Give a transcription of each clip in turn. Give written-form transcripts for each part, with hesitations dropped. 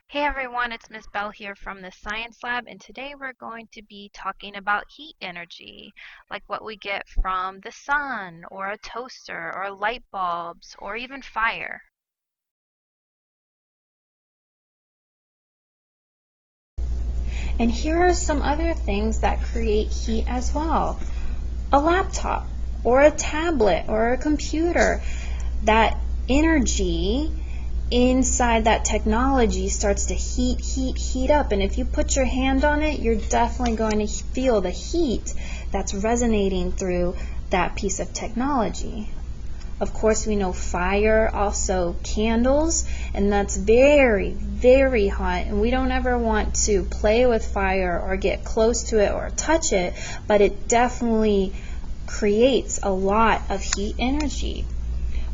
Hey everyone, it's Miss Bell here from the Science Lab, and today we're going to be talking about heat energy, like what we get from the sun, or a toaster, or light bulbs, or even fire. And here are some other things that create heat as well. A laptop, or a tablet, or a computer. That energy inside that technology starts to heat up. And if you put your hand on it, you're definitely going to feel the heat that's resonating through that piece of technology. Of course, we know fire, also candles, and that's very, very hot. And we don't ever want to play with fire or get close to it or touch it, but it definitely creates a lot of heat energy.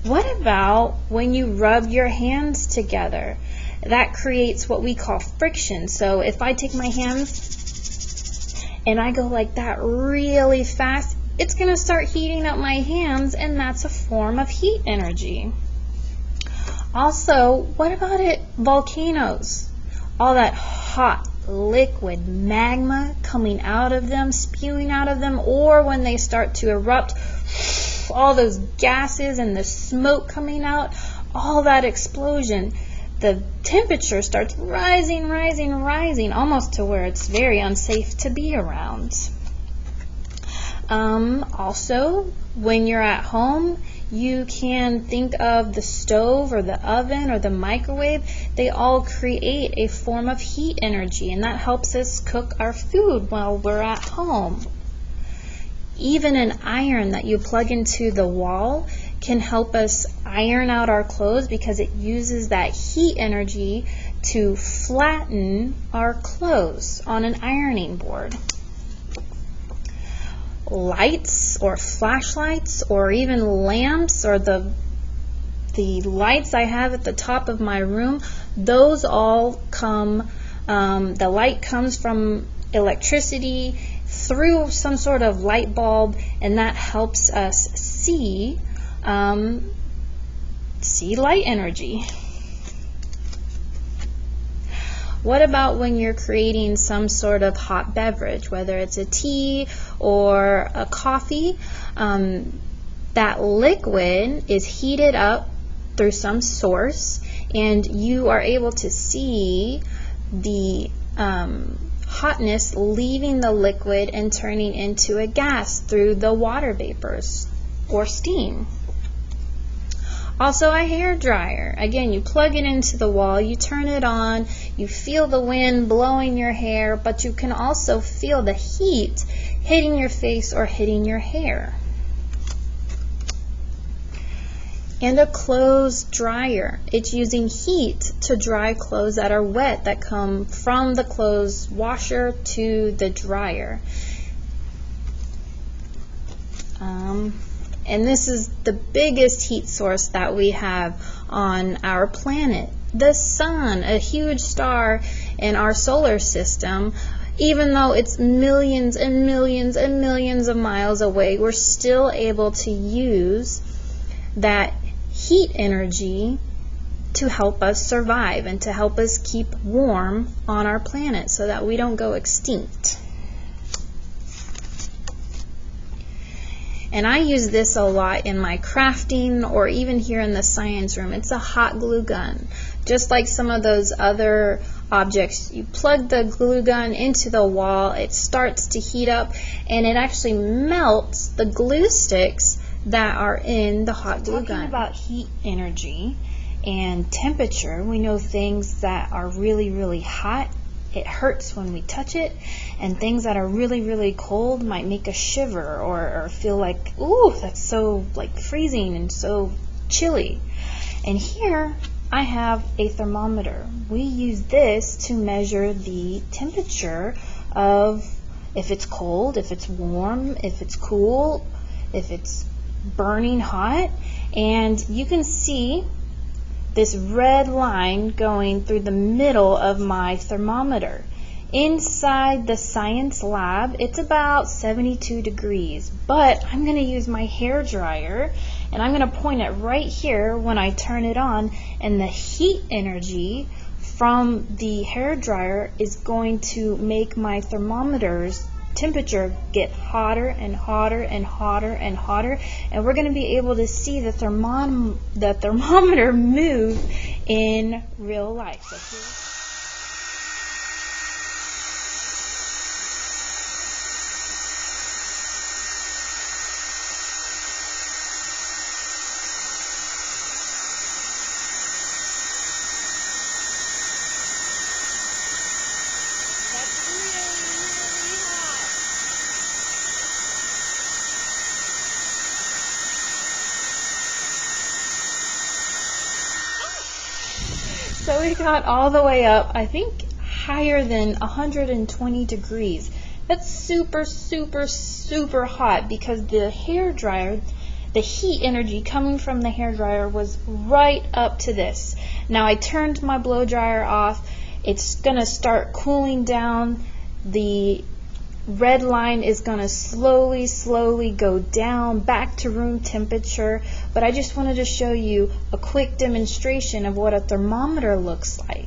What about when you rub your hands together? That creates what we call friction. So if I take my hands and I go like that really fast, it's going to start heating up my hands, and that's a form of heat energy. Also, what about volcanoes? All that hot liquid magma coming out of them, spewing out of them, or when they start to erupt, all those gases and the smoke coming out, all that explosion, the temperature starts rising, almost to where it's very unsafe to be around. Also, when you're at home, you can think of the stove or the oven or the microwave. They all create a form of heat energy, and that helps us cook our food while we're at home. Even an iron that you plug into the wall can help us iron out our clothes because it uses that heat energy to flatten our clothes on an ironing board. Lights or flashlights or even lamps or the lights I have at the top of my room, those all come, the light comes from electricity through some sort of light bulb, and that helps us see light energy. What about when you're creating some sort of hot beverage, whether it's a tea or a coffee? That liquid is heated up through some source, and you are able to see the hotness leaving the liquid and turning into a gas through the water vapors or steam. Also, a hair dryer. Again, you plug it into the wall, you turn it on, you feel the wind blowing your hair, but you can also feel the heat hitting your face or hitting your hair. And a clothes dryer. It's using heat to dry clothes that are wet, that come from the clothes washer to the dryer. And this is the biggest heat source that we have on our planet. The sun, a huge star in our solar system, even though it's millions and millions and millions of miles away, we're still able to use that heat energy to help us survive and to help us keep warm on our planet so that we don't go extinct. And I use this a lot in my crafting or even here in the science room. It's a hot glue gun. Just like some of those other objects, you plug the glue gun into the wall, it starts to heat up, and it actually melts the glue sticks that are in the hot glue gun. Talking about heat energy and temperature, we know things that are really, really hot, it hurts when we touch it, and things that are really, really cold might make us shiver or feel like, ooh, that's so like freezing and so chilly. And here I have a thermometer. We use this to measure the temperature of if it's cold, if it's warm, if it's cool, if it's burning hot. And you can see this red line going through the middle of my thermometer. Inside the science lab, it's about 72 degrees, but I'm going to use my hair dryer and I'm going to point it right here when I turn it on, and the heat energy from the hair dryer is going to make my thermometer's temperature get hotter and hotter and hotter and hotter, and we're going to be able to see the thermometer move in real life. That's really, really hot. So we got all the way up, I think higher than 120 degrees. That's super, super, super hot because the hair dryer, the heat energy coming from the hair dryer was right up to this. Now I turned my blow dryer off. It's going to start cooling down. The red line is going to slowly, slowly go down back to room temperature. But I just wanted to show you a quick demonstration of what a thermometer looks like.